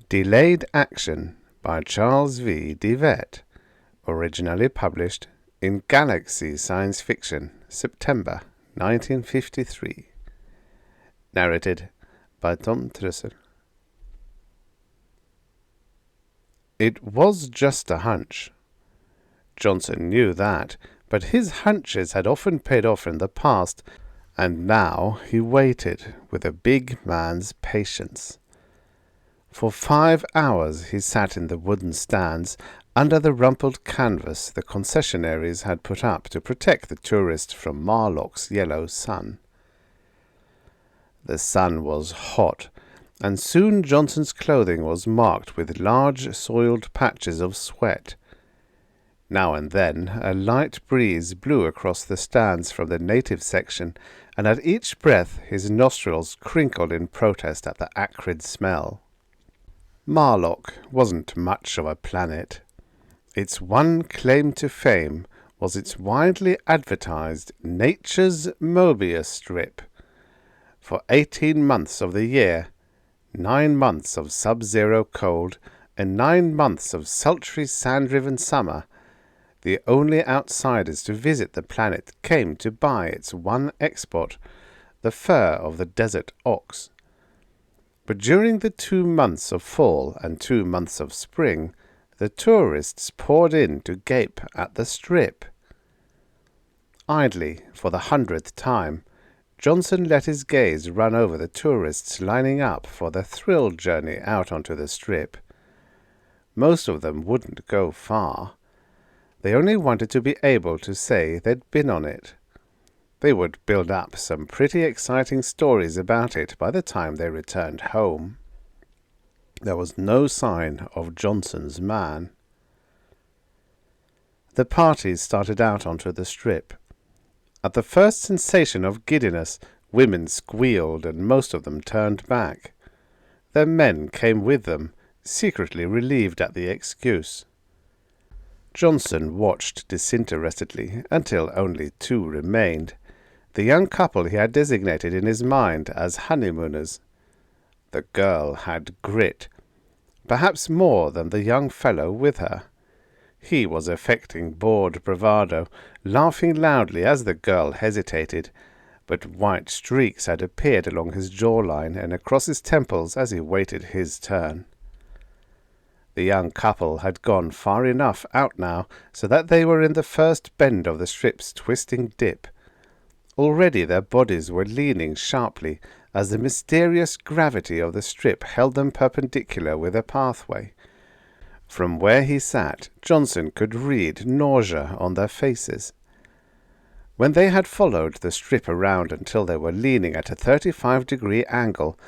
Delayed Action by Charles de Vet, originally published in Galaxy Science Fiction, September 1953. Narrated by Tom Trussel. It was just a hunch. Johnson knew that, but his hunches had often paid off in the past, and now he waited with a big man's patience. For 5 hours he sat in the wooden stands under the rumpled canvas the concessionaires had put up to protect the tourist from Marlock's yellow sun. The sun was hot, and soon Johnson's clothing was marked with large soiled patches of sweat. Now and then a light breeze blew across the stands from the native section, and at each breath his nostrils crinkled in protest at the acrid smell. Marlock wasn't much of a planet. Its one claim to fame was its widely advertised Nature's Mobius strip. For 18 months of the year, 9 months of sub-zero cold, and 9 months of sultry sand-driven summer, the only outsiders to visit the planet came to buy its one export, the fur of the desert ox. But during the 2 months of fall and 2 months of spring, the tourists poured in to gape at the strip. Idly, for the 100th time, Johnson let his gaze run over the tourists lining up for the thrill journey out onto the strip. Most of them wouldn't go far. They only wanted to be able to say they'd been on it. They would build up some pretty exciting stories about it by the time they returned home. There was no sign of Johnson's man. The party started out onto the strip. At the first sensation of giddiness, women squealed and most of them turned back. Their men came with them, secretly relieved at the excuse. Johnson watched disinterestedly until only 2 remained, the young couple he had designated in his mind as honeymooners. The girl had grit, perhaps more than the young fellow with her. He was affecting bored bravado, laughing loudly as the girl hesitated, but white streaks had appeared along his jawline and across his temples as he waited his turn. The young couple had gone far enough out now so that they were in the first bend of the strip's twisting dip. Already their bodies were leaning sharply as the mysterious gravity of the strip held them perpendicular with a pathway. From where he sat, Johnson could read nausea on their faces. When they had followed the strip around until they were leaning at a 35-degree angle,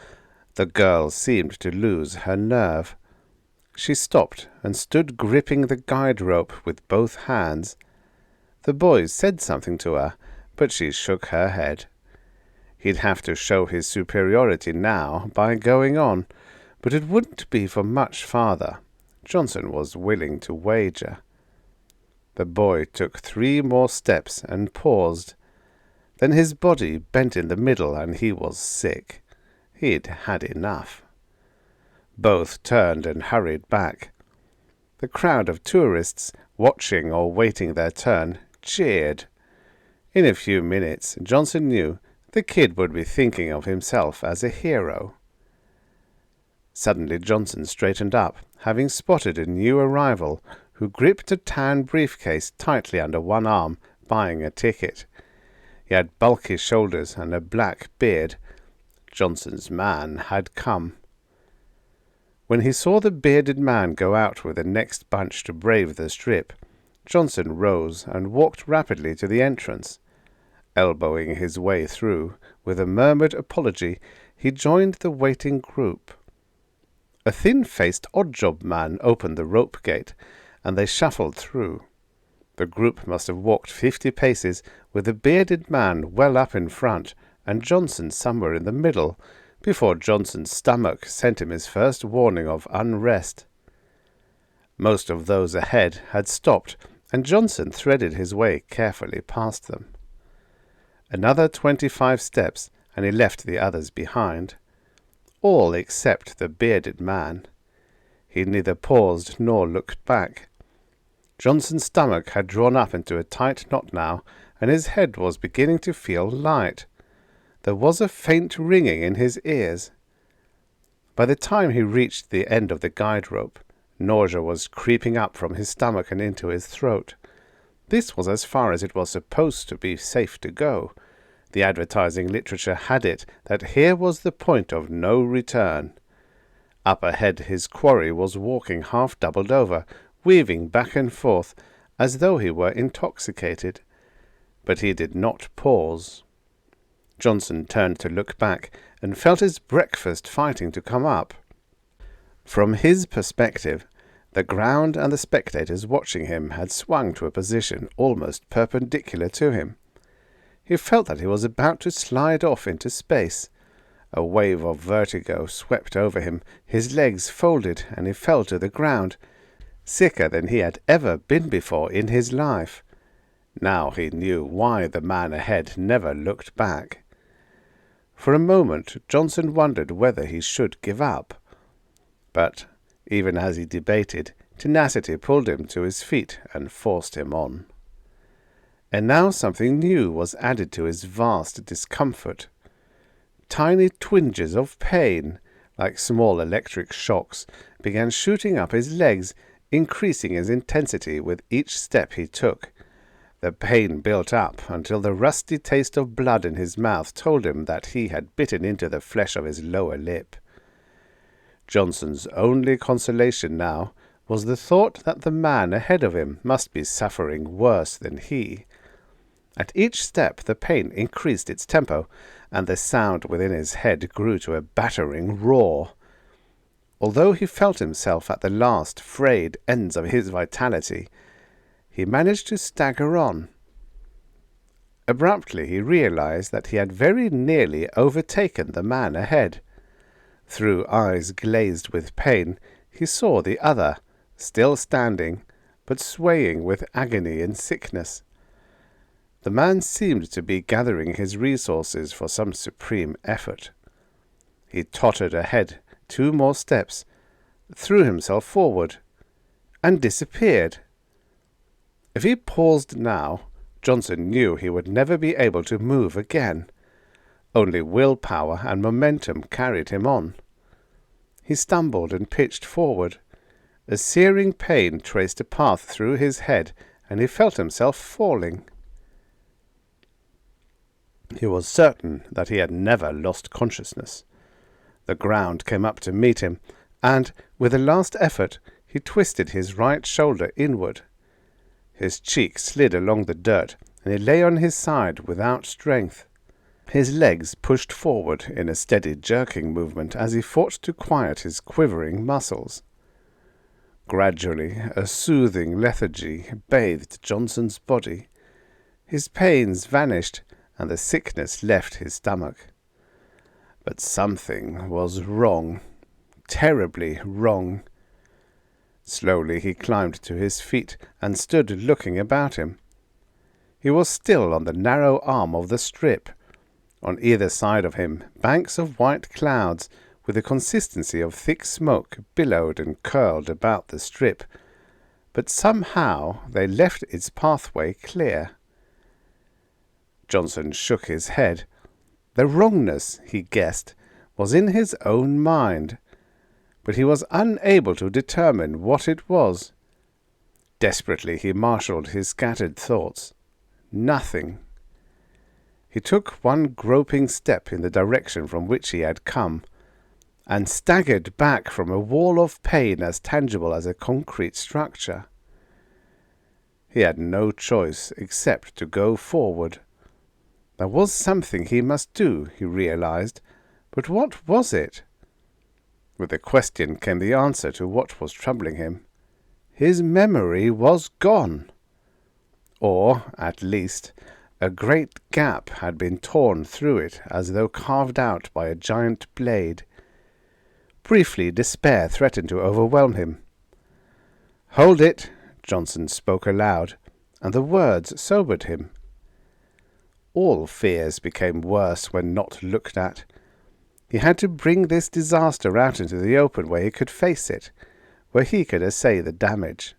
the girl seemed to lose her nerve. She stopped and stood gripping the guide rope with both hands. The boys said something to her, but she shook her head. He'd have to show his superiority now by going on, but it wouldn't be for much farther. Johnson was willing to wager. The boy took 3 more steps and paused. Then his body bent in the middle and he was sick. He'd had enough. Both turned and hurried back. The crowd of tourists, watching or waiting their turn, cheered. In a few minutes, Johnson knew the kid would be thinking of himself as a hero. Suddenly Johnson straightened up, having spotted a new arrival, who gripped a tan briefcase tightly under one arm, buying a ticket. He had bulky shoulders and a black beard. Johnson's man had come. When he saw the bearded man go out with the next bunch to brave the strip, Johnson rose and walked rapidly to the entrance. Elbowing his way through, with a murmured apology, he joined the waiting group. A thin-faced odd-job man opened the rope gate, and they shuffled through. The group must have walked 50 paces, with the bearded man well up in front, and Johnson somewhere in the middle, before Johnson's stomach sent him his first warning of unrest. Most of those ahead had stopped, and Johnson threaded his way carefully past them. Another 25 steps, and he left the others behind. All except the bearded man. He neither paused nor looked back. Johnson's stomach had drawn up into a tight knot now, and his head was beginning to feel light. There was a faint ringing in his ears. By the time he reached the end of the guide rope, nausea was creeping up from his stomach and into his throat. This was as far as it was supposed to be safe to go. The advertising literature had it that here was the point of no return. Up ahead his quarry was walking half doubled over, weaving back and forth, as though he were intoxicated. But he did not pause. Johnson turned to look back, and felt his breakfast fighting to come up. From his perspective, the ground and the spectators watching him had swung to a position almost perpendicular to him. He felt that he was about to slide off into space. A wave of vertigo swept over him, his legs folded, and he fell to the ground, sicker than he had ever been before in his life. Now he knew why the man ahead never looked back. For a moment Johnson wondered whether he should give up. But, even as he debated, tenacity pulled him to his feet and forced him on. And now something new was added to his vast discomfort. Tiny twinges of pain, like small electric shocks, began shooting up his legs, increasing his intensity with each step he took. The pain built up until the rusty taste of blood in his mouth told him that he had bitten into the flesh of his lower lip. Johnson's only consolation now was the thought that the man ahead of him must be suffering worse than he. At each step the pain increased its tempo, and the sound within his head grew to a battering roar. Although he felt himself at the last frayed ends of his vitality, he managed to stagger on. Abruptly he realized that he had very nearly overtaken the man ahead. Through eyes glazed with pain, he saw the other, still standing, but swaying with agony and sickness. The man seemed to be gathering his resources for some supreme effort. He tottered ahead 2 more steps, threw himself forward, and disappeared. If he paused now, Johnson knew he would never be able to move again. Only willpower and momentum carried him on. He stumbled and pitched forward. A searing pain traced a path through his head, and he felt himself falling. He was certain that he had never lost consciousness. The ground came up to meet him, and, with a last effort, he twisted his right shoulder inward. His cheek slid along the dirt, and he lay on his side without strength. His legs pushed forward in a steady jerking movement as he fought to quiet his quivering muscles. Gradually, a soothing lethargy bathed Johnson's body. His pains vanished, and the sickness left his stomach. But something was wrong, terribly wrong. Slowly he climbed to his feet and stood looking about him. He was still on the narrow arm of the strip. On either side of him, banks of white clouds, with the consistency of thick smoke, billowed and curled about the strip, but somehow they left its pathway clear. Johnson shook his head. The wrongness, he guessed, was in his own mind, but he was unable to determine what it was. Desperately he marshalled his scattered thoughts. Nothing. He took one groping step in the direction from which he had come, and staggered back from a wall of pain as tangible as a concrete structure. He had no choice except to go forward. There was something he must do, he realized, but what was it? With the question came the answer to what was troubling him. His memory was gone. Or, at least, a great gap had been torn through it as though carved out by a giant blade. Briefly, despair threatened to overwhelm him. "Hold it!" Johnson spoke aloud, and the words sobered him. All fears became worse when not looked at. He had to bring this disaster out into the open where he could face it, where he could assay the damage.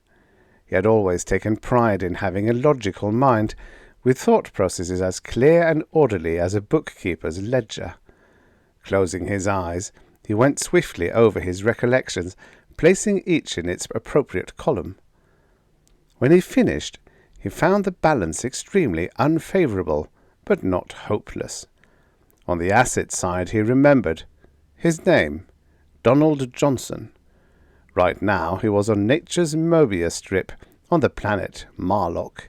He had always taken pride in having a logical mind, with thought processes as clear and orderly as a bookkeeper's ledger. Closing his eyes, he went swiftly over his recollections, placing each in its appropriate column. When he finished, he found the balance extremely unfavourable, but not hopeless. On the asset side he remembered his name, Donald Johnson. Right now he was on nature's Mobius strip on the planet Marlock.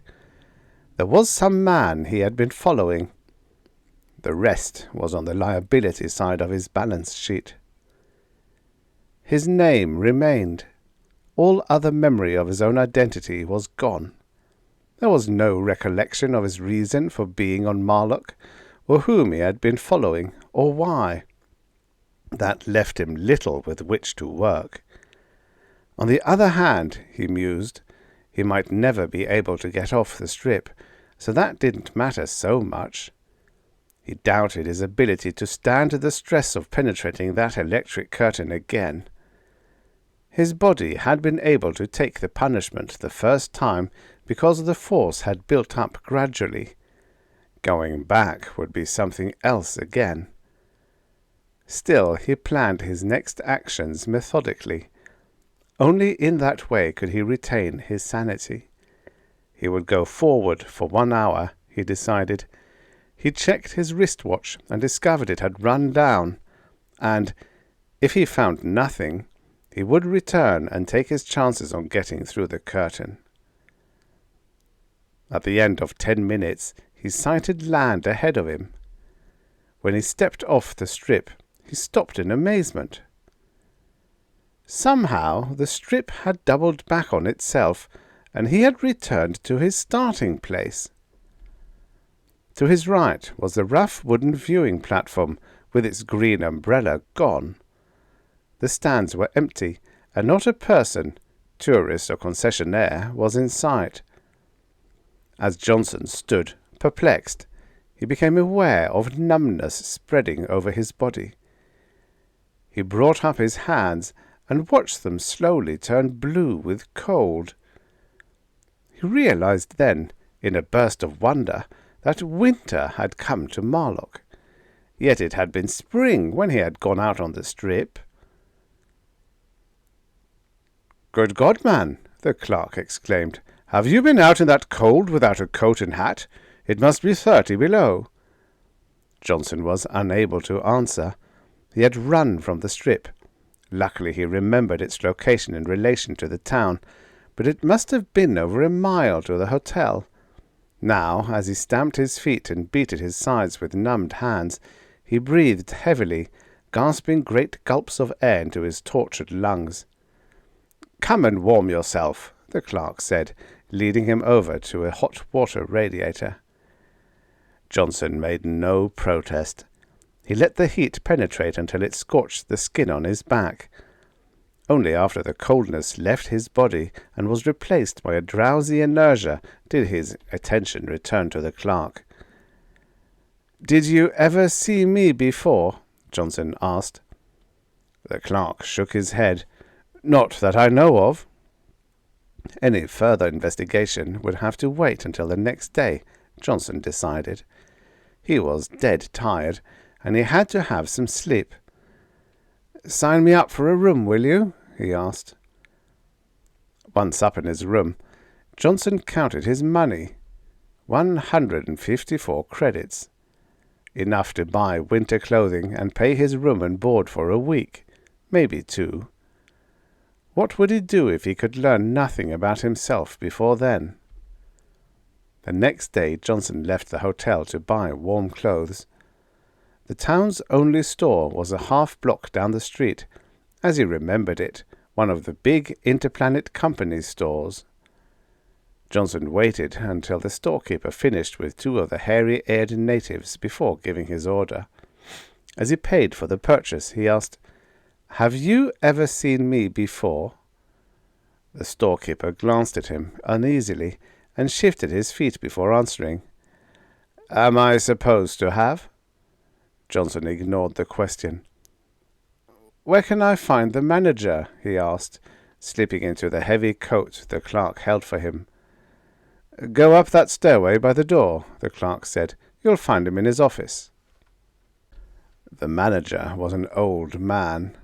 There was some man he had been following. The rest was on the liability side of his balance sheet. His name remained. All other memory of his own identity was gone. There was no recollection of his reason for being on Marlock, or whom he had been following, or why. That left him little with which to work. On the other hand, he mused, he might never be able to get off the strip, so that didn't matter so much. He doubted his ability to stand the stress of penetrating that electric curtain again. His body had been able to take the punishment the first time because the force had built up gradually. Going back would be something else again. Still, he planned his next actions methodically. Only in that way could he retain his sanity. He would go forward for 1 hour, he decided. He checked his wristwatch and discovered it had run down, and, if he found nothing, he would return and take his chances on getting through the curtain. At the end of 10 minutes, he sighted land ahead of him. When he stepped off the strip, he stopped in amazement. Somehow the strip had doubled back on itself, and he had returned to his starting place. To his right was the rough wooden viewing platform with its green umbrella gone. The stands were empty, and not a person, tourist or concessionaire, was in sight. As Johnson stood, perplexed, he became aware of numbness spreading over his body. He brought up his hands and watched them slowly turn blue with cold. He realized then, in a burst of wonder, that winter had come to Marlock. Yet it had been spring when he had gone out on the strip. "Good God, man!" the clerk exclaimed. "Have you been out in that cold without a coat and hat? It must be 30 below." Johnson was unable to answer. He had run from the strip. Luckily he remembered its location in relation to the town, but it must have been over a mile to the hotel. Now, as he stamped his feet and beat at his sides with numbed hands, he breathed heavily, gasping great gulps of air into his tortured lungs. "Come and warm yourself," the clerk said, leading him over to a hot water radiator. Johnson made no protest. He let the heat penetrate until it scorched the skin on his back. Only after the coldness left his body and was replaced by a drowsy inertia did his attention return to the clerk. "Did you ever see me before?" Johnson asked. The clerk shook his head. "Not that I know of." Any further investigation would have to wait until the next day, Johnson decided. He was dead tired, and he had to have some sleep. "Sign me up for a room, will you?" he asked. Once up in his room, Johnson counted his money. 154 credits. Enough to buy winter clothing and pay his room and board for a week, maybe 2. What would he do if he could learn nothing about himself before then? The next day Johnson left the hotel to buy warm clothes. The town's only store was a half-block down the street, as he remembered it, one of the big Interplanet Company stores. Johnson waited until the storekeeper finished with 2 of the hairy-eared natives before giving his order. As he paid for the purchase, he asked, "Have you ever seen me before?" The storekeeper glanced at him uneasily and shifted his feet before answering. "Am I supposed to have?" Johnson ignored the question. "Where can I find the manager?" he asked. slipping into the heavy coat the clerk held for him. "Go up that stairway by the door," the clerk said. "You'll find him in his office." The manager was an old man,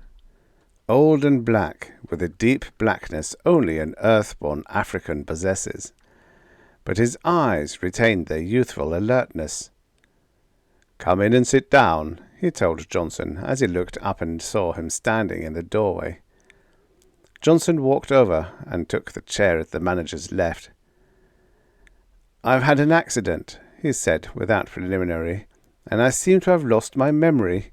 old and black, with a deep blackness only an earth-born African possesses. But his eyes retained their youthful alertness. "Come in and sit down," he told Johnson, as he looked up and saw him standing in the doorway. Johnson walked over and took the chair at the manager's left. "I've had an accident," he said without preliminary, "and I seem to have lost my memory.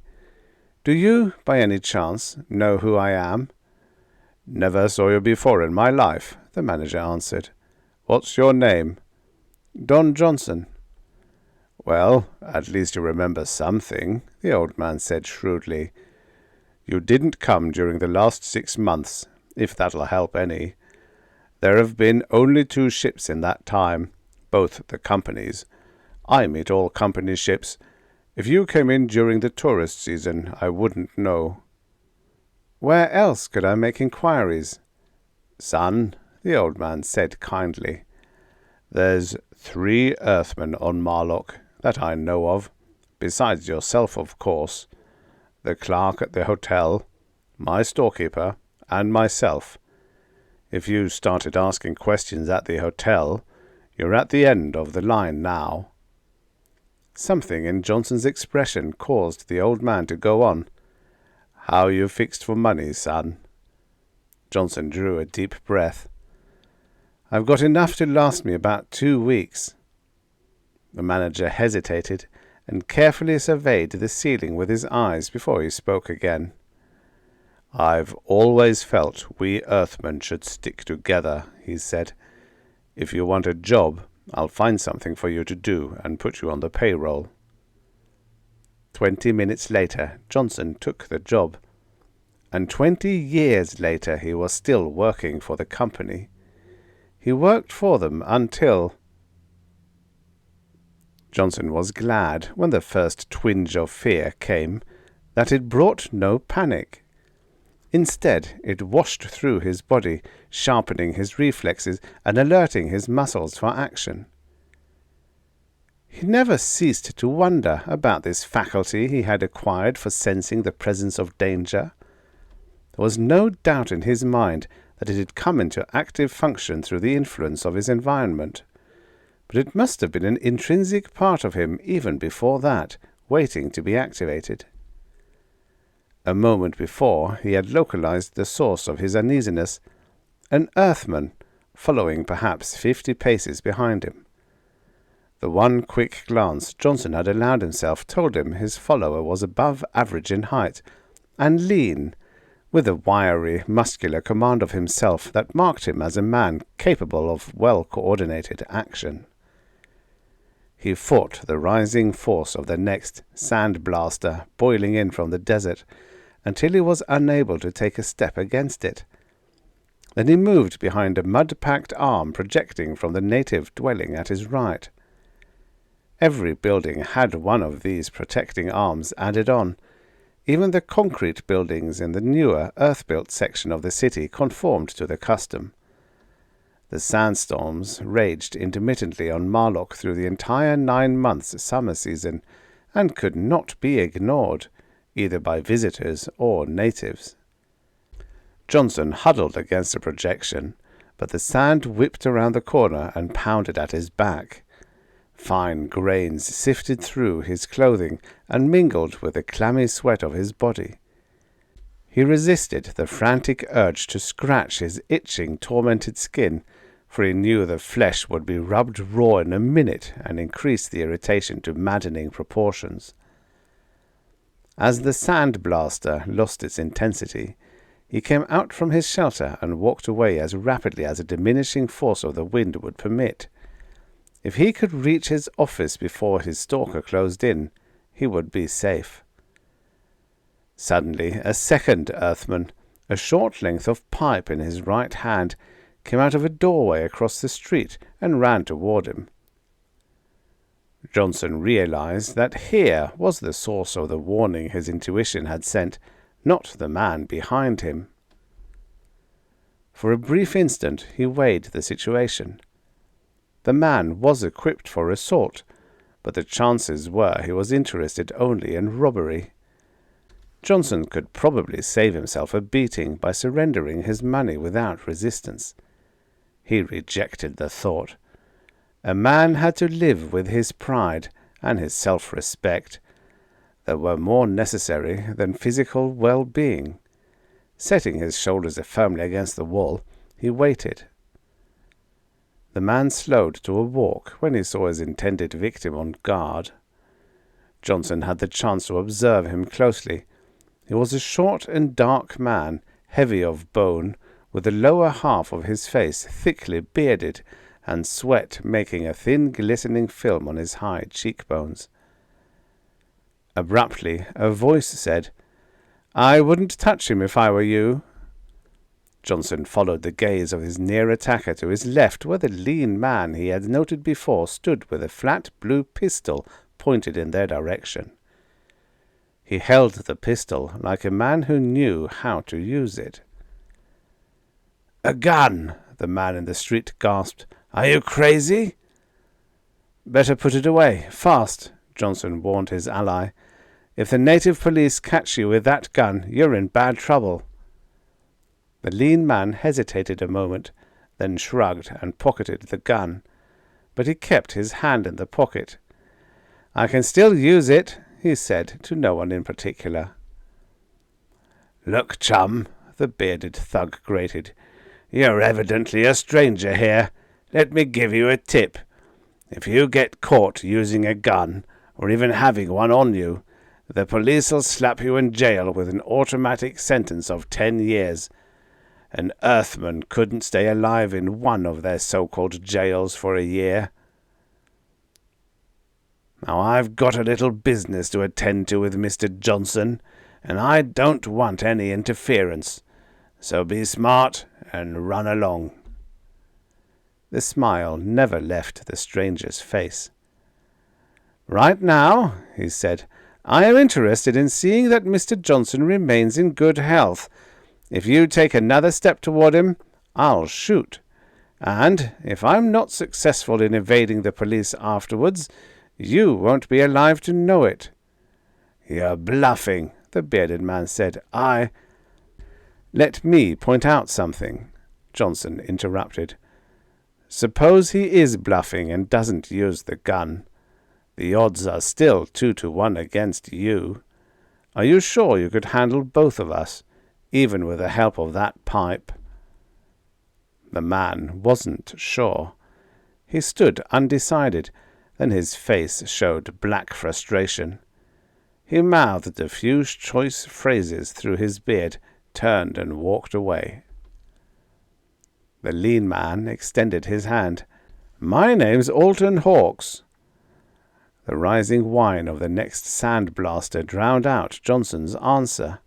Do you, by any chance, know who I am?" "Never saw you before in my life," the manager answered. "What's your name?" "Don Johnson." "Well, at least you remember something," the old man said shrewdly. "You didn't come during the last 6 months, if that'll help any. There have been only 2 ships in that time, both the companies. I meet all company ships. If you came in during the tourist season, I wouldn't know." "Where else could I make inquiries?" "Son," the old man said kindly, "there's 3 Earthmen on Marlock that I know of, besides yourself, of course. The clerk at the hotel, my storekeeper, and myself. If you started asking questions at the hotel, you're at the end of the line now." Something in Johnson's expression caused the old man to go on. "How you fixed for money, son?" Johnson drew a deep breath. "I've got enough to last me about 2 weeks. The manager hesitated and carefully surveyed the ceiling with his eyes before he spoke again. "I've always felt we Earthmen should stick together," he said. "If you want a job, I'll find something for you to do and put you on the payroll." 20 minutes later, Johnson took the job, and 20 years later he was still working for the company. He worked for them until... Johnson was glad, when the first twinge of fear came, that it brought no panic. Instead, it washed through his body, sharpening his reflexes and alerting his muscles for action. He never ceased to wonder about this faculty he had acquired for sensing the presence of danger. There was no doubt in his mind that it had come into active function through the influence of his environment, but it must have been an intrinsic part of him even before that, waiting to be activated. A moment before he had localized the source of his uneasiness, an Earthman, following perhaps 50 paces behind him. The one quick glance Johnson had allowed himself told him his follower was above average in height, and lean, with a wiry, muscular command of himself that marked him as a man capable of well-coordinated action. He fought the rising force of the next sand-blaster boiling in from the desert, until he was unable to take a step against it. Then he moved behind a mud-packed arm projecting from the native dwelling at his right. Every building had one of these protecting arms added on. Even the concrete buildings in the newer, earth-built section of the city conformed to the custom. The sandstorms raged intermittently on Marlock through the entire 9 months summer season, and could not be ignored, either by visitors or natives. Johnson huddled against the projection, but the sand whipped around the corner and pounded at his back. Fine grains sifted through his clothing and mingled with the clammy sweat of his body. He resisted the frantic urge to scratch his itching, tormented skin, for he knew the flesh would be rubbed raw in a minute and increase the irritation to maddening proportions. As the sand-blaster lost its intensity, he came out from his shelter and walked away as rapidly as a diminishing force of the wind would permit. If he could reach his office before his stalker closed in, he would be safe. Suddenly, a second Earthman, a short length of pipe in his right hand, came out of a doorway across the street and ran toward him. Johnson realized that here was the source of the warning his intuition had sent, not the man behind him. For a brief instant he weighed the situation. The man was equipped for assault, but the chances were he was interested only in robbery. Johnson could probably save himself a beating by surrendering his money without resistance. He rejected the thought. A man had to live with his pride and his self-respect that were more necessary than physical well-being. Setting his shoulders firmly against the wall, he waited. The man slowed to a walk when he saw his intended victim on guard. Johnson had the chance to observe him closely. He was a short and dark man, heavy of bone, with the lower half of his face thickly bearded, and sweat making a thin glistening film on his high cheekbones. Abruptly, a voice said, "I wouldn't touch him if I were you." Johnson followed the gaze of his near attacker to his left, where the lean man he had noted before stood with a flat blue pistol pointed in their direction. He held the pistol like a man who knew how to use it. "A gun!" the man in the street gasped. "Are you crazy?" "Better put it away, fast," Johnson warned his ally. "If the native police catch you with that gun, you're in bad trouble." The lean man hesitated a moment, then shrugged and pocketed the gun, but he kept his hand in the pocket. "I can still use it," he said to no one in particular. "Look, chum," the bearded thug grated, "you're evidently a stranger here. Let me give you a tip. If you get caught using a gun, or even having one on you, the police'll slap you in jail with an automatic sentence of 10 years. An Earthman couldn't stay alive in one of their so-called jails for a year. Now I've got a little business to attend to with Mr. Johnson, and I don't want any interference. So be smart and run along." The smile never left the stranger's face. "Right now," he said, "I am interested in seeing that Mr. Johnson remains in good health. If you take another step toward him, I'll shoot. And if I'm not successful in evading the police afterwards, you won't be alive to know it." "You're bluffing," the bearded man said. "Let me point out something," Johnson interrupted. "Suppose he is bluffing and doesn't use the gun. The odds are still 2-1 against you. Are you sure you could handle both of us, even with the help of that pipe?" The man wasn't sure. He stood undecided, then his face showed black frustration. He mouthed a few choice phrases through his beard, turned and walked away. The lean man extended his hand. "My name's Alton Hawks." The rising whine of the next sandblaster drowned out Johnson's answer.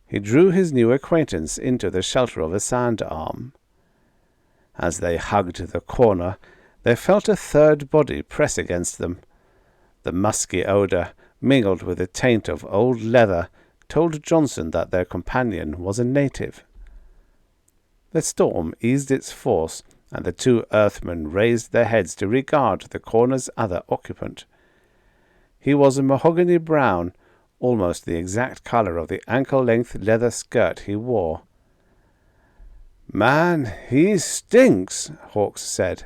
He drew his new acquaintance into the shelter of a sand arm. As they hugged the corner, they felt a third body press against them. The musky odour, mingled with the taint of old leather, told Johnson that their companion was a native. The storm eased its force, and the two Earthmen raised their heads to regard the corner's other occupant. He was a mahogany brown, almost the exact colour of the ankle-length leather skirt he wore. "Man, he stinks," Hawks said.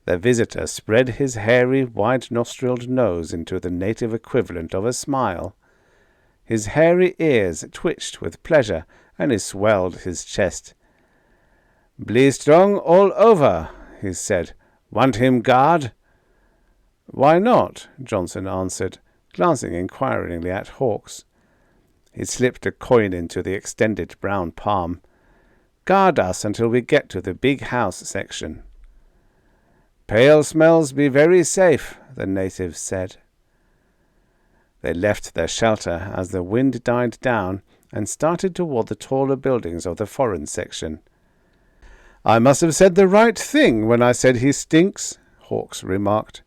Their visitor spread his hairy, wide-nostrilled nose into the native equivalent of a smile. His hairy ears twitched with pleasure, and he swelled his chest. "Blee strong all over," he said. "Want him guard?" "Why not?" Johnson answered, glancing inquiringly at Hawks. He slipped a coin into the extended brown palm. "Guard us until we get to the big house section." "Pale smells be very safe," the native said. They left their shelter as the wind died down and started toward the taller buildings of the foreign section. "I must have said the right thing when I said he stinks," Hawks remarked.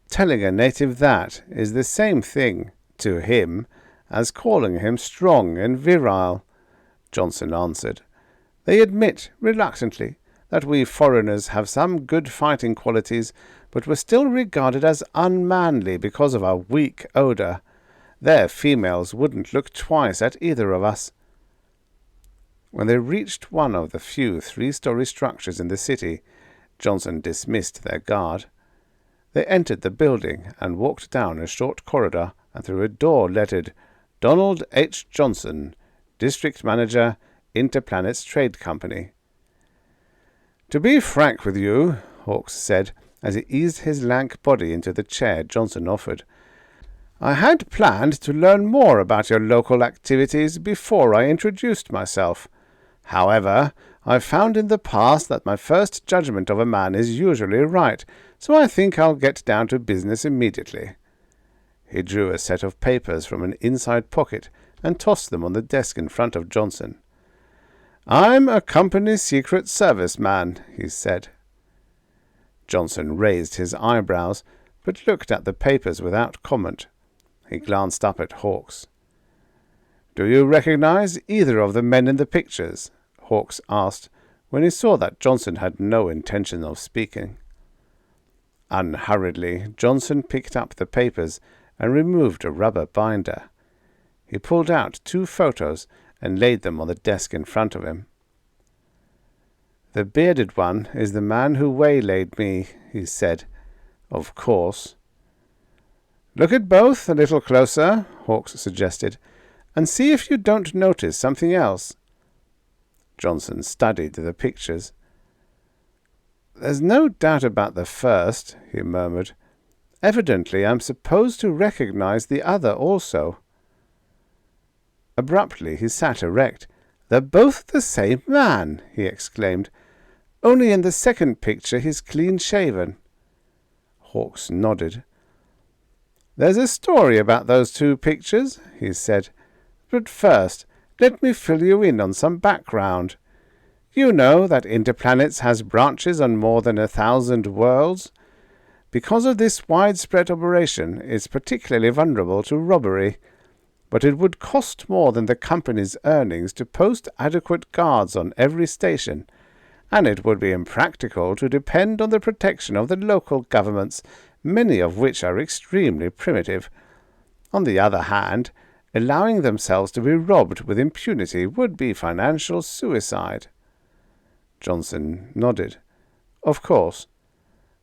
"Telling a native that is the same thing, to him, as calling him strong and virile," Johnson answered. They admit, reluctantly, that we foreigners have some good fighting qualities, but we're still regarded as unmanly because of our weak odour. Their females wouldn't look twice at either of us. When they reached one of the few three-story structures in the city, Johnson dismissed their guard. They entered the building and walked down a short corridor and through a door lettered Donald H. Johnson, District Manager, Interplanets Trade Company. "To be frank with you," Hawkes said, as he eased his lank body into the chair Johnson offered, "I had planned to learn more about your local activities before I introduced myself. However, I've found in the past that my first judgment of a man is usually right, so I think I'll get down to business immediately." He drew a set of papers from an inside pocket and tossed them on the desk in front of Johnson. "I'm a company Secret Service man," he said. Johnson raised his eyebrows, but looked at the papers without comment. He glanced up at Hawkes. "Do you recognize either of the men in the pictures?" Hawkes asked, when he saw that Johnson had no intention of speaking. Unhurriedly, Johnson picked up the papers and removed a rubber binder. He pulled out 2 photos and laid them on the desk in front of him. "The bearded one is the man who waylaid me," he said. "Of course." "Look at both a little closer," Hawkes suggested, "and see if you don't notice something else." Johnson studied the pictures. "There's no doubt about the first," he murmured. "Evidently I'm supposed to recognize the other also." Abruptly he sat erect. "They're both the same man," he exclaimed. "Only in the second picture he's clean-shaven." Hawkes nodded. "There's a story about those 2 pictures," he said. "But first, let me fill you in on some background. You know that Interplanets has branches on more than 1,000 worlds. Because of this widespread operation, it's particularly vulnerable to robbery. But it would cost more than the company's earnings to post adequate guards on every station, and it would be impractical to depend on the protection of the local governments, many of which are extremely primitive. On the other hand, allowing themselves to be robbed with impunity would be financial suicide." Johnson nodded. "Of course."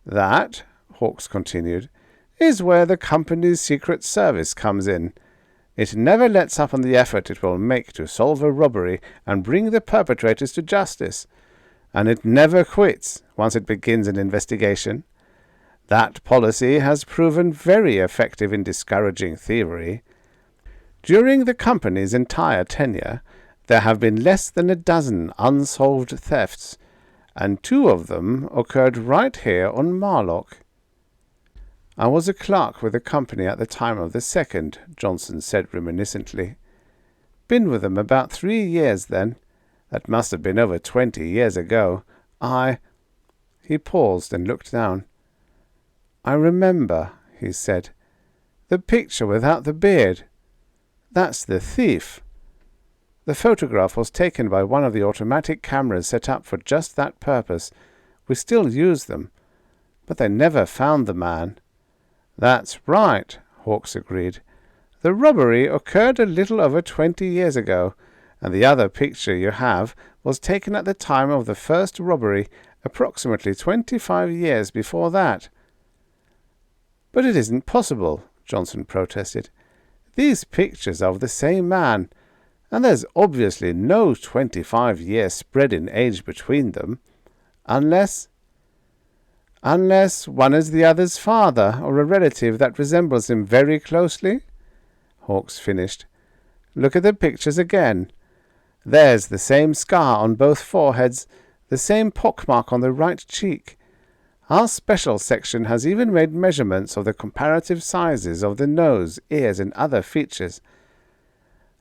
"That," Hawkes continued, "is where the company's Secret Service comes in. It never lets up on the effort it will make to solve a robbery and bring the perpetrators to justice, and it never quits once it begins an investigation. That policy has proven very effective in discouraging thievery. During the company's entire tenure, there have been less than 12 unsolved thefts, and 2 of them occurred right here on Marlock." "I was a clerk with the company at the time of the second," Johnson said reminiscently. "Been with them about 3 years then. That must have been over 20 years ago. He paused and looked down. "I remember," he said. "The picture without the beard. That's the thief." The photograph was taken by one of the automatic cameras set up for just that purpose. We still use them. But they never found the man. "That's right," Hawkes agreed. "The robbery occurred a little over 20 years ago, and the other picture you have was taken at the time of the first robbery, approximately 25 years before that." "But it isn't possible," Johnson protested. "These pictures are of the same man, and there's obviously no 25-year spread in age between them, unless one is the other's father or a relative that resembles him very closely," Hawkes finished. "Look at the pictures again. There's the same scar on both foreheads, the same pockmark on the right cheek. Our special section has even made measurements of the comparative sizes of the nose, ears, and other features.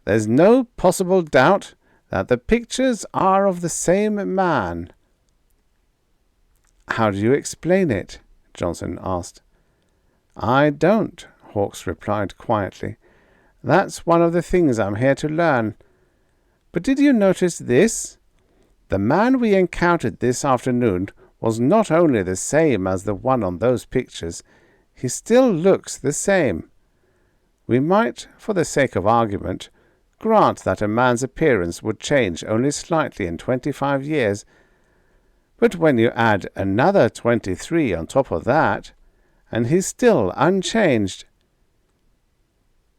There's no possible doubt that the pictures are of the same man." "How do you explain it?" Johnson asked. "I don't," Hawkes replied quietly. "That's one of the things I'm here to learn. But did you notice this? The man we encountered this afternoon was not only the same as the one on those pictures, he still looks the same. We might, for the sake of argument, grant that a man's appearance would change only slightly in 25 years, but when you add another 23 on top of that, and he's still unchanged.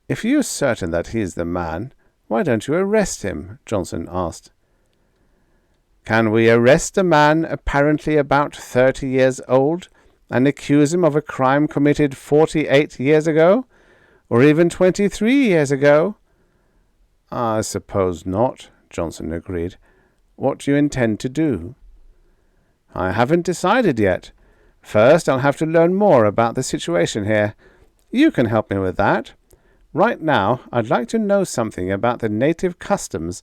If you're certain that he's the man, why don't you arrest him? Johnson asked. Can we arrest a man apparently about 30 years old and accuse him of a crime committed 48 years ago, or even 23 years ago? I suppose not, Johnson agreed. What do you intend to do? I haven't decided yet. First, I'll have to learn more about the situation here. You can help me with that. Right now, I'd like to know something about the native customs,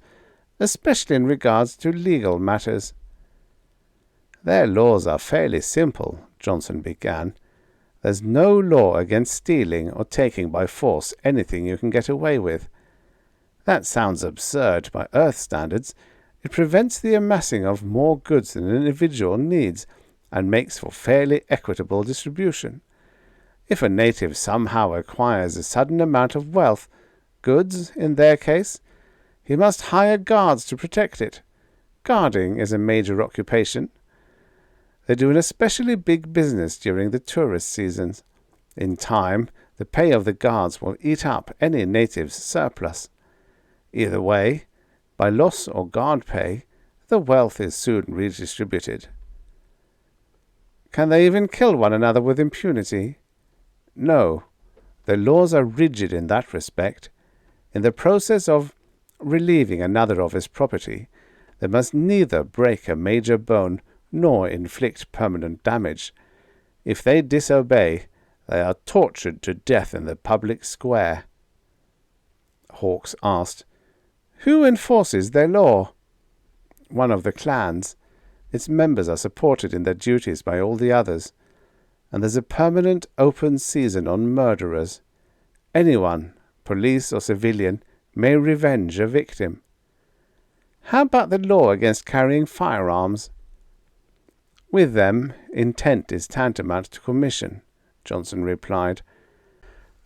especially in regards to legal matters. Their laws are fairly simple, Johnson began. There's no law against stealing or taking by force anything you can get away with. That sounds absurd by Earth standards. It prevents the amassing of more goods than an individual needs and makes for fairly equitable distribution. If a native somehow acquires a sudden amount of wealth, goods in their case, he must hire guards to protect it. Guarding is a major occupation. They do an especially big business during the tourist seasons. In time, the pay of the guards will eat up any native's surplus. Either way, by loss or guard pay, the wealth is soon redistributed. Can they even kill one another with impunity? No. The laws are rigid in that respect. In the process of relieving another of his property, they must neither break a major bone nor inflict permanent damage. If they disobey, they are tortured to death in the public square. Hawkes asked, Who enforces their law? One of the clans. Its members are supported in their duties by all the others, and there's a permanent open season on murderers. Anyone, police or civilian, may revenge a victim. How about the law against carrying firearms? With them, intent is tantamount to commission, Johnson replied.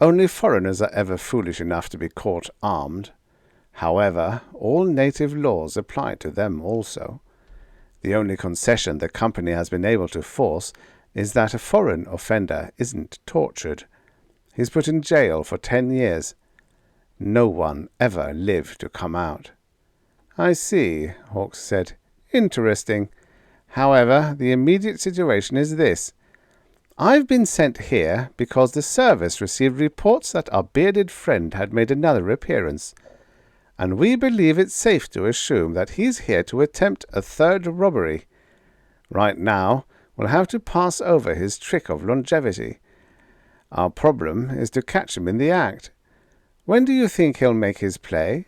Only foreigners are ever foolish enough to be caught armed. However, all native laws apply to them also. The only concession the company has been able to force is that a foreign offender isn't tortured. He's put in jail for 10 years. No one ever lived to come out. I see, Hawkes said. Interesting. However, the immediate situation is this. I've been sent here because the service received reports that our bearded friend had made another appearance, and we believe it's safe to assume that he's here to attempt a third robbery. Right now, we'll have to pass over his trick of longevity. Our problem is to catch him in the act. When do you think he'll make his play?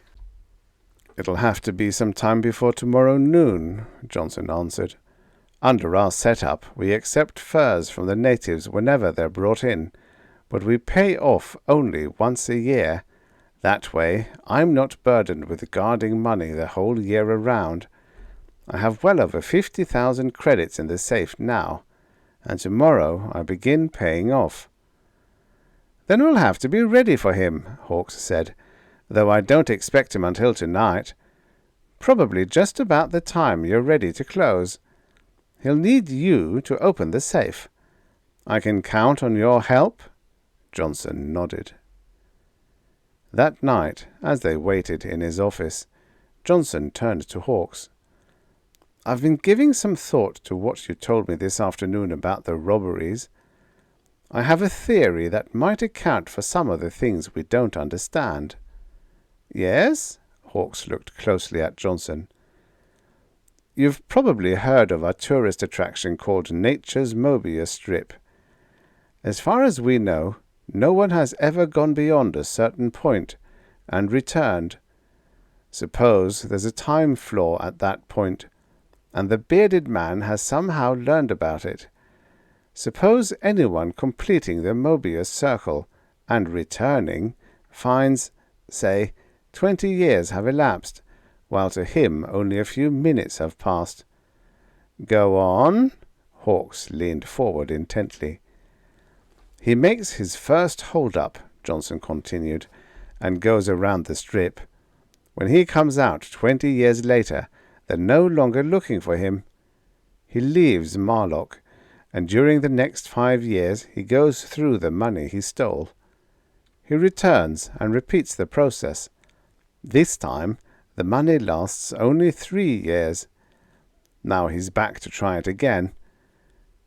It'll have to be some time before tomorrow noon, Johnson answered. Under our setup, we accept furs from the natives whenever they're brought in, but we pay off only once a year. That way, I'm not burdened with guarding money the whole year around. I have well over 50,000 credits in the safe now, and tomorrow I begin paying off. Then we'll have to be ready for him, Hawkes said, though I don't expect him until tonight. Probably just about the time you're ready to close. He'll need you to open the safe. I can count on your help? Johnson nodded. That night, as they waited in his office, Johnson turned to Hawkes. I've been giving some thought to what you told me this afternoon about the robberies. I have a theory that might account for some of the things we don't understand. Yes? Hawkes looked closely at Johnson. You've probably heard of a tourist attraction called Nature's Mobius Strip. As far as we know, no one has ever gone beyond a certain point and returned. Suppose there's a time flaw at that point, and the bearded man has somehow learned about it. Suppose anyone completing the Mobius circle and returning finds, say, 20 years have elapsed. while to him only a few minutes have passed. "Go on." Hawkes leaned forward intently. "He makes his first hold-up," Johnson continued, "and goes around the strip. When he comes out 20 years later, they're no longer looking for him. He leaves Marlock, and during the next 5 years he goes through the money he stole. He returns and repeats the process. This time the money lasts only 3 years. Now he's back to try it again.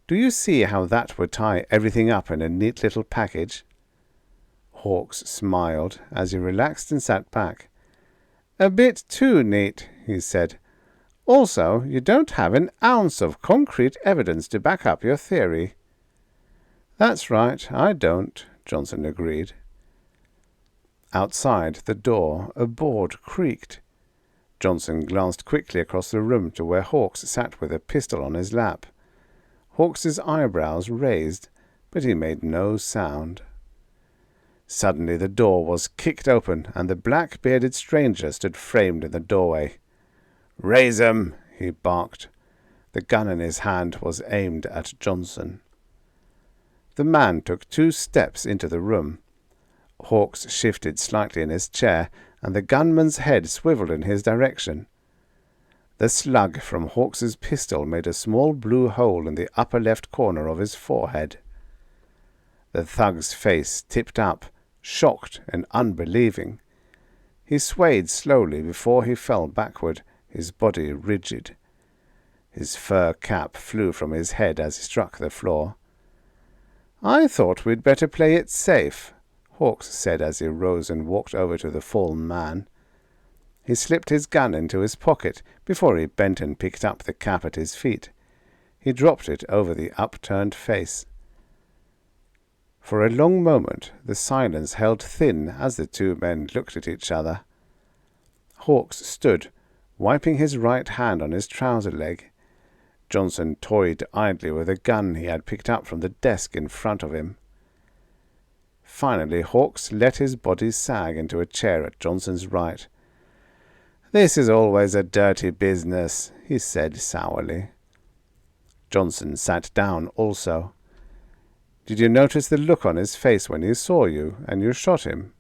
Do you see how that would tie everything up in a neat little package?" Hawkes smiled as he relaxed and sat back. "A bit too neat," he said. "Also, you don't have an ounce of concrete evidence to back up your theory." "That's right, I don't," Johnson agreed. Outside the door, a board creaked. Johnson glanced quickly across the room to where Hawkes sat with a pistol on his lap. Hawkes's eyebrows raised, but he made no sound. Suddenly the door was kicked open, and the black-bearded stranger stood framed in the doorway. "Raise 'em!" he barked. The gun in his hand was aimed at Johnson. The man took 2 steps into the room. Hawkes shifted slightly in his chair, and the gunman's head swiveled in his direction. The slug from Hawkes's pistol made a small blue hole in the upper left corner of his forehead. The thug's face tipped up, shocked and unbelieving. He swayed slowly before he fell backward, his body rigid. His fur cap flew from his head as he struck the floor. "I thought we'd better play it safe," Hawkes said as he rose and walked over to the fallen man. He slipped his gun into his pocket before he bent and picked up the cap at his feet. He dropped it over the upturned face. For a long moment the silence held thin as the 2 men looked at each other. Hawkes stood, wiping his right hand on his trouser leg. Johnson toyed idly with a gun he had picked up from the desk in front of him. Finally Hawkes let his body sag into a chair at Johnson's right. "This is always a dirty business," he said sourly. Johnson sat down also. "Did you notice the look on his face when he saw you and you shot him?"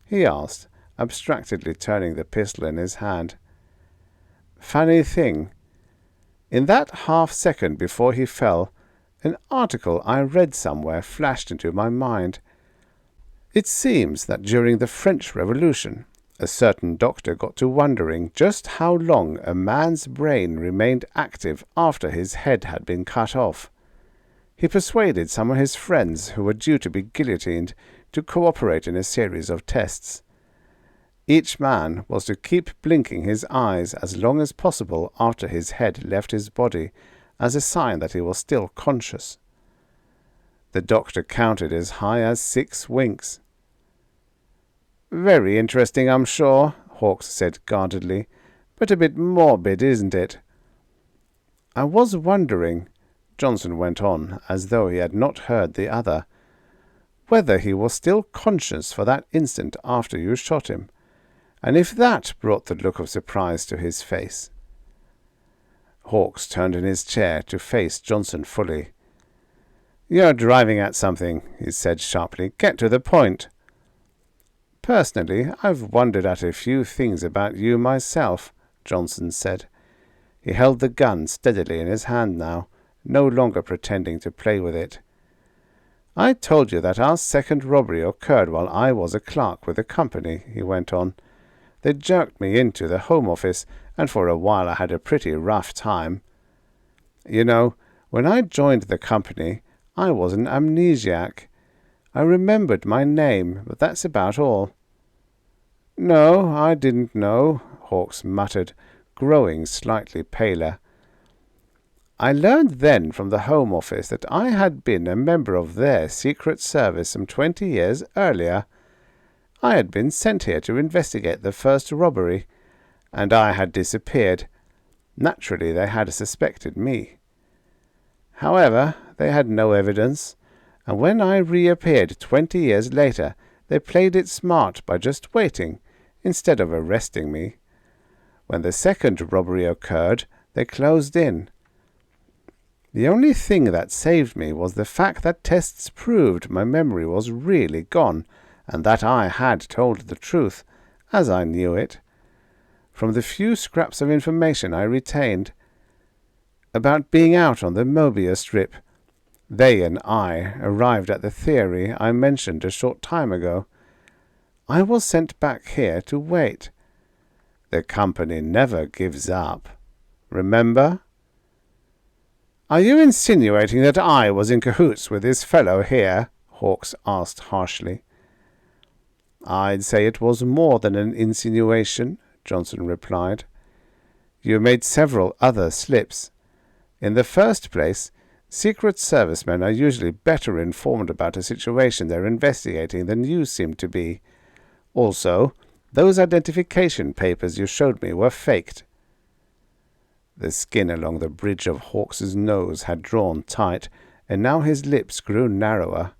he asked, abstractedly turning the pistol in his hand. "Funny thing. In that half-second before he fell, an article I read somewhere flashed into my mind. It seems that during the French Revolution, a certain doctor got to wondering just how long a man's brain remained active after his head had been cut off. He persuaded some of his friends who were due to be guillotined to cooperate in a series of tests. Each man was to keep blinking his eyes as long as possible after his head left his body, as a sign that he was still conscious. The doctor counted as high as 6 winks. "Very interesting, I'm sure," Hawkes said guardedly, "but a bit morbid, isn't it?" "I was wondering," Johnson went on, as though he had not heard the other, "whether he was still conscious for that instant after you shot him, and if that brought the look of surprise to his face." Hawkes turned in his chair to face Johnson fully. "You're driving at something," he said sharply. "Get to the point." "Personally, I've wondered at a few things about you myself," Johnson said. He held the gun steadily in his hand now, no longer pretending to play with it. "I told you that our second robbery occurred while I was a clerk with the company," he went on. "They jerked me into the Home Office, and for a while I had a pretty rough time. You know, when I joined the company, I was an amnesiac. I remembered my name, but that's about all." "No, I didn't know," Hawkes muttered, growing slightly paler. "I learned then from the Home Office that I had been a member of their Secret Service some 20 years earlier. I had been sent here to investigate the first robbery, and I had disappeared. Naturally, they had suspected me. However, they had no evidence, and when I reappeared 20 years later, they played it smart by just waiting, instead of arresting me. When the second robbery occurred, they closed in. The only thing that saved me was the fact that tests proved my memory was really gone, and that I had told the truth, as I knew it, from the few scraps of information I retained about being out on the Mobius strip. They and I arrived at the theory I mentioned a short time ago. I was sent back here to wait. The company never gives up. Remember? Are you insinuating that I was in cahoots with this fellow here? Hawkes asked harshly. I'd say it was more than an insinuation, Johnson replied. You made several other slips. In the first place, Secret Servicemen are usually better informed about a situation they're investigating than you seem to be. Also, those identification papers you showed me were faked. The skin along the bridge of Hawkes's nose had drawn tight, and now his lips grew narrower.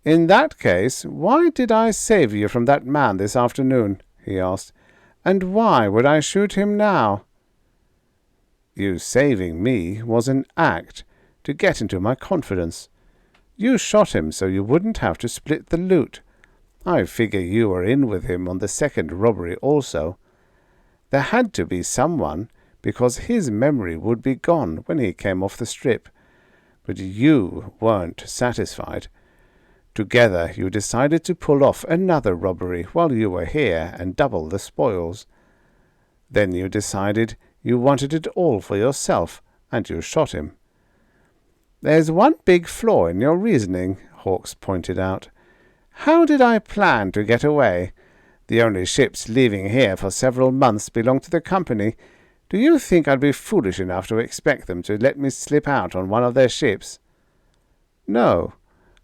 In that case, why did I save you from that man this afternoon? He asked. And why would I shoot him now? You saving me was an act to get into my confidence. You shot him so you wouldn't have to split the loot. I figure you were in with him on the second robbery also. There had to be someone, because his memory would be gone when he came off the strip. But you weren't satisfied. Together you decided to pull off another robbery while you were here and double the spoils. Then you decided you wanted it all for yourself, and you shot him. There's one big flaw in your reasoning, Hawkes pointed out. How did I plan to get away? The only ships leaving here for several months belong to the company. Do you think I'd be foolish enough to expect them to let me slip out on one of their ships? No,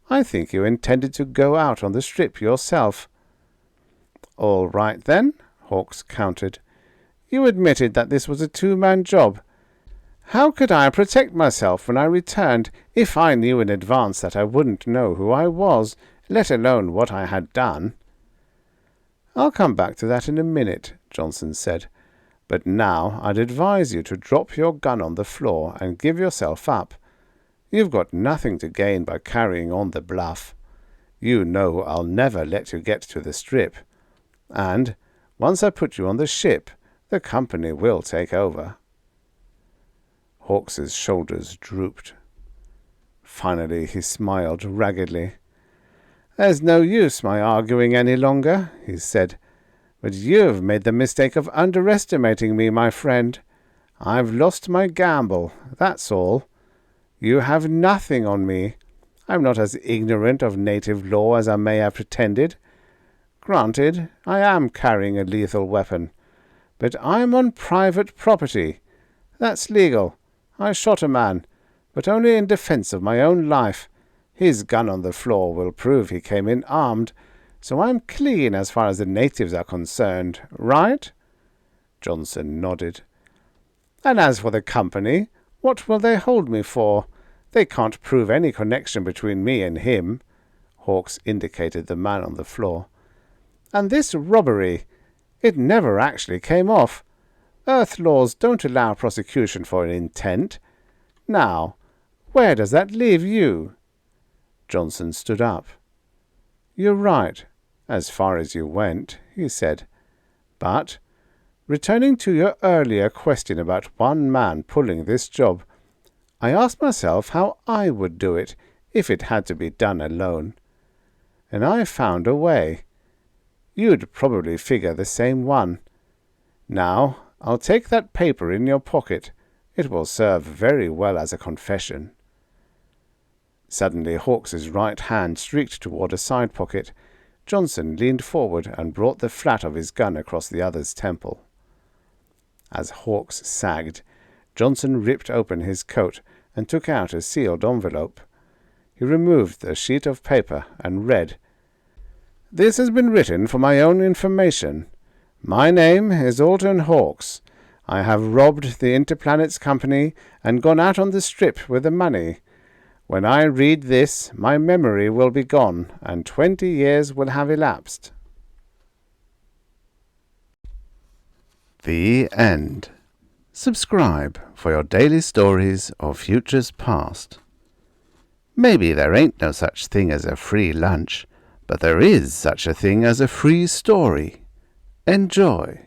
I think you intended to go out on the strip yourself. All right, then, Hawkes countered. You admitted that this was a two-man job. How could I protect myself when I returned if I knew in advance that I wouldn't know who I was, let alone what I had done? I'll come back to that in a minute, Johnson said. But now I'd advise you to drop your gun on the floor and give yourself up. You've got nothing to gain by carrying on the bluff. You know I'll never let you get to the strip. And once I put you on the ship, the company will take over. Hawkes's shoulders drooped. Finally he smiled raggedly. There's no use my arguing any longer, he said. But you've made the mistake of underestimating me, my friend. I've lost my gamble, that's all. You have nothing on me. I'm not as ignorant of native law as I may have pretended. Granted, I am carrying a lethal weapon, but I'm on private property. That's legal. I shot a man, but only in defense of my own life. His gun on the floor will prove he came in armed, so I'm clean as far as the natives are concerned, right? Johnson nodded. And as for the company, what will they hold me for? They can't prove any connection between me and him. Hawkes indicated the man on the floor. And this robbery, it never actually came off. Earth laws don't allow prosecution for an intent. Now, where does that leave you? Johnson stood up. You're right, as far as you went, he said. But, returning to your earlier question about one man pulling this job, I asked myself how I would do it if it had to be done alone. And I found a way. You'd probably figure the same one. Now, I'll take that paper in your pocket. It will serve very well as a confession. Suddenly Hawkes's right hand streaked toward a side pocket. Johnson leaned forward and brought the flat of his gun across the other's temple. As Hawkes sagged, Johnson ripped open his coat and took out a sealed envelope. He removed the sheet of paper and read, This has been written for my own information. My name is Alton Hawkes. I have robbed the Interplanets Company and gone out on the strip with the money. When I read this, my memory will be gone, and 20 years will have elapsed. The end. Subscribe for your daily stories of futures past. Maybe there ain't no such thing as a free lunch, but there is such a thing as a free story. Enjoy.